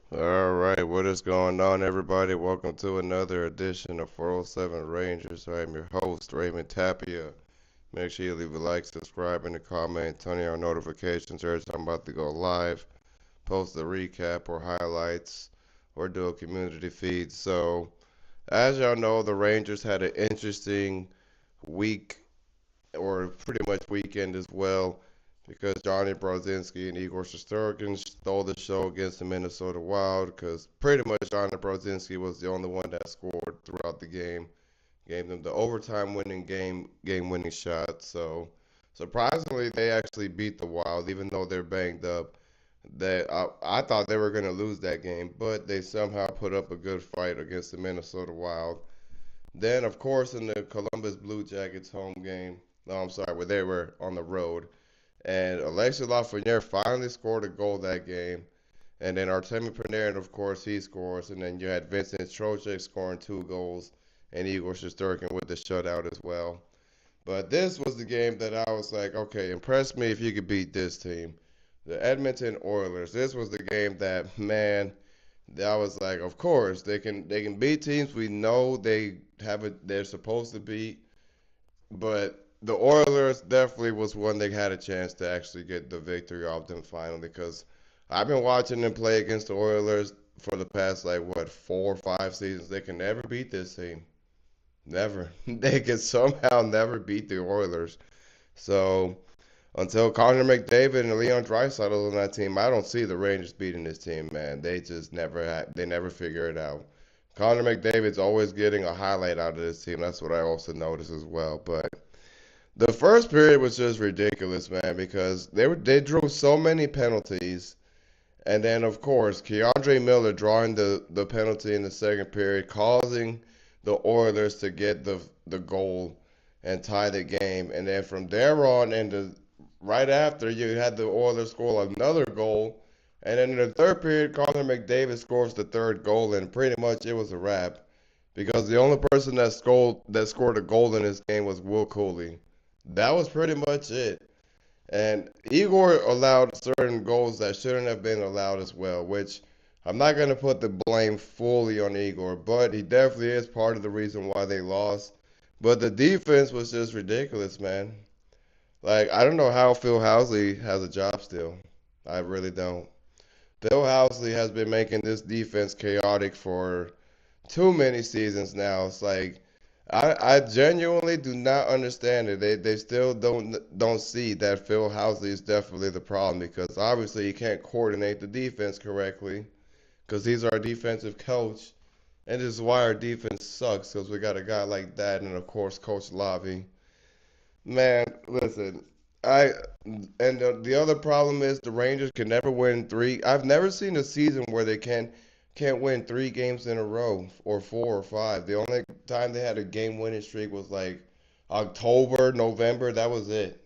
All right, what is going on, everybody? Welcome to another edition of 407 Rangers. I am your host, Raymond Tapia. Make sure you leave a like, subscribe, and a comment, turn on notifications every time I'm about to go live, post a recap or highlights, or do a community feed. So, as y'all know, the Rangers had an interesting week, or pretty much weekend as well, because Johnny Brodzinski and Igor Shesterkin stole the show against the Minnesota Wild. Because pretty much Johnny Brodzinski was the only one that scored throughout the game, gave them the overtime winning game winning shot. So surprisingly, they actually beat the Wild, even though they're banged up. I thought they were going to lose that game, but they somehow put up a good fight against the Minnesota Wild. Then, of course, in the Columbus Blue Jackets home game, no, I'm sorry, where they were on the road, and Alexis Lafreniere finally scored a goal that game. And then Artemi Panarin, of course, he scores. And then you had Vincent Trocheck scoring 2 goals and Igor Shesterkin with the shutout as well. But this was the game that I was like, okay, impress me if you could beat this team. The Edmonton Oilers. This was the game that, man, I was like, of course, they can beat teams we know they're supposed to beat. But the Oilers definitely was one they had a chance to actually get the victory off them finally because I've been watching them play against the Oilers for the past like what 4 or 5 seasons. They can never beat this team. Never. They can somehow never beat the Oilers. So until Connor McDavid and Leon Draisaitl on that team, I don't see the Rangers beating this team, man. They just they never figure it out. Connor McDavid's always getting a highlight out of this team. That's what I also noticed as well. But the first period was just ridiculous, man, because they drew so many penalties, and then of course Keandre Miller drawing the penalty in the second period, causing the Oilers to get the goal and tie the game, and then from there on, right after you had the Oilers score another goal, and then in the third period, Connor McDavid scores the third goal, and pretty much it was a wrap because the only person that scored a goal in this game was Will Cooley. That was pretty much it. And Igor allowed certain goals that shouldn't have been allowed as well, which I'm not going to put the blame fully on Igor, but he definitely is part of the reason why they lost. But the defense was just ridiculous, man. Like, I don't know how Phil Housley has a job still. I really don't. Phil Housley has been making this defense chaotic for too many seasons now. It's like I genuinely do not understand it. They still don't see that Phil Housley is definitely the problem because obviously he can't coordinate the defense correctly because he's our defensive coach, and this is why our defense sucks because we got a guy like that and of course Coach Lavi. Man, listen, I and the other problem is the Rangers can never win three. I've never seen a season where they can't win 3 games in a row or 4 or 5. The only time they had a game winning streak was like October, November. That was it.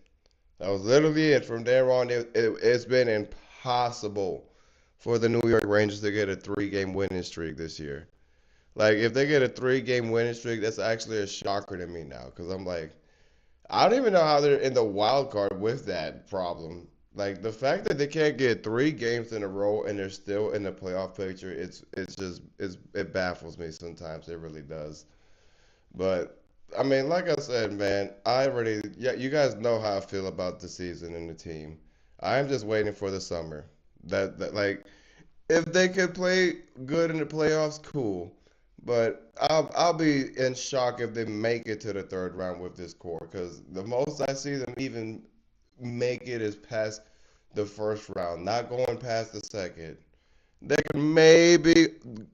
That was literally it. From there on, it's been impossible for the New York Rangers to get a 3 game winning streak this year. Like if they get a 3 game winning streak, that's actually a shocker to me now because I'm like I don't even know how they're in the wild card with that problem. Like the fact that they can't get 3 games in a row and they're still in the playoff picture, it baffles me sometimes. It really does. But I mean, like I said, man, yeah, you guys know how I feel about the season and the team. I'm just waiting for the summer. That like if they could play good in the playoffs, cool. But I'll be in shock if they make it to the third round with this core, because the most I see them even make it is past the first round, not going past the second. They can maybe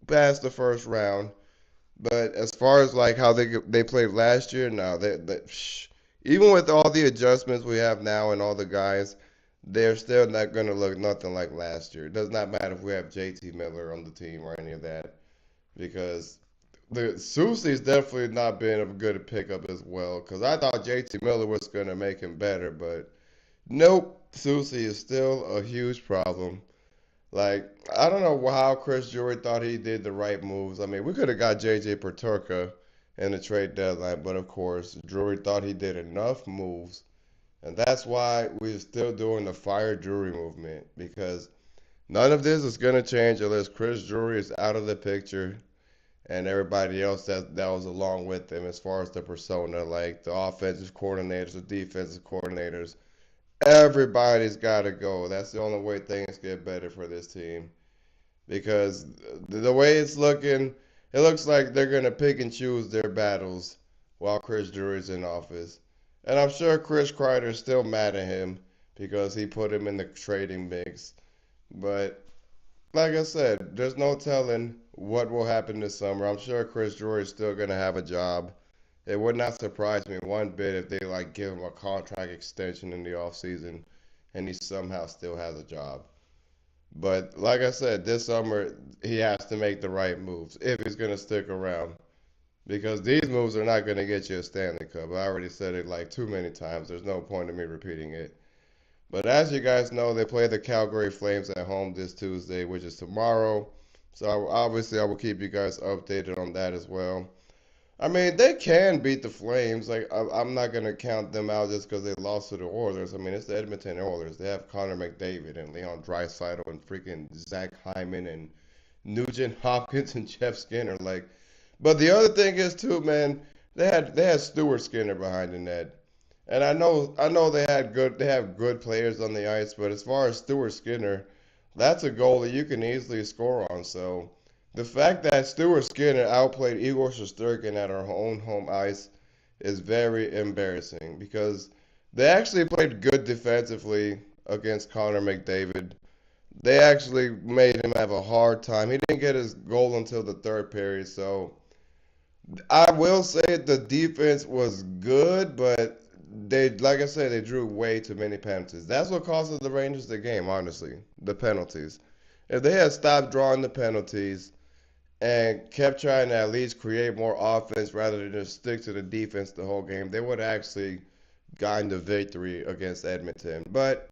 pass the first round, but as far as like how they played last year, no, even with all the adjustments we have now and all the guys, they're still not going to look nothing like last year. It does not matter if we have JT Miller on the team or any of that because the Susie's definitely not been a good pickup as well. Because I thought JT Miller was going to make him better, but nope, Susie is still a huge problem. Like I don't know how Chris Drury thought he did the right moves. I mean, we could have got JJ Peterka in the trade deadline, but of course, Drury thought he did enough moves, and that's why we're still doing the fire Drury movement because None of this is going to change unless Chris Drury is out of the picture and everybody else that was along with him as far as the persona, like the offensive coordinators, the defensive coordinators. Everybody's got to go. That's the only way things get better for this team. Because the way it's looking, it looks like they're going to pick and choose their battles while Chris Drury's in office. And I'm sure Chris Kreider's still mad at him because he put him in the trading mix. But like I said, there's no telling what will happen this summer. I'm sure Chris Drury is still going to have a job. It would not surprise me one bit if they like give him a contract extension in the offseason and he somehow still has a job. But like I said, this summer he has to make the right moves if he's going to stick around. Because these moves are not going to get you a Stanley Cup. I already said it like too many times. There's no point in me repeating it. But as you guys know, they play the Calgary Flames at home this Tuesday, which is tomorrow. So obviously, I will keep you guys updated on that as well. I mean, they can beat the Flames. Like I'm not gonna count them out just because they lost to the Oilers. I mean, it's the Edmonton Oilers. They have Connor McDavid and Leon Draisaitl and freaking Zach Hyman and Nugent Hopkins and Jeff Skinner. Like, but the other thing is too, man. They had Stuart Skinner behind the net. And I know they have good players on the ice, but as far as Stuart Skinner, that's a goal that you can easily score on. So the fact that Stuart Skinner outplayed Igor Shesterkin at our own home ice is very embarrassing because they actually played good defensively against Connor McDavid. They actually made him have a hard time. He didn't get his goal until the third period, so I will say the defense was good, but like I said, they drew way too many penalties. That's what costed the Rangers the game, honestly. The penalties. If they had stopped drawing the penalties and kept trying to at least create more offense rather than just stick to the defense the whole game, they would have actually gotten the victory against Edmonton. But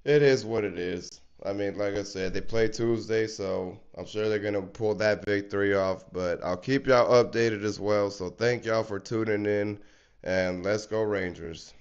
it is what it is. I mean, like I said, they play Tuesday, so I'm sure they're going to pull that victory off. But I'll keep y'all updated as well. So thank y'all for tuning in, and let's go Rangers.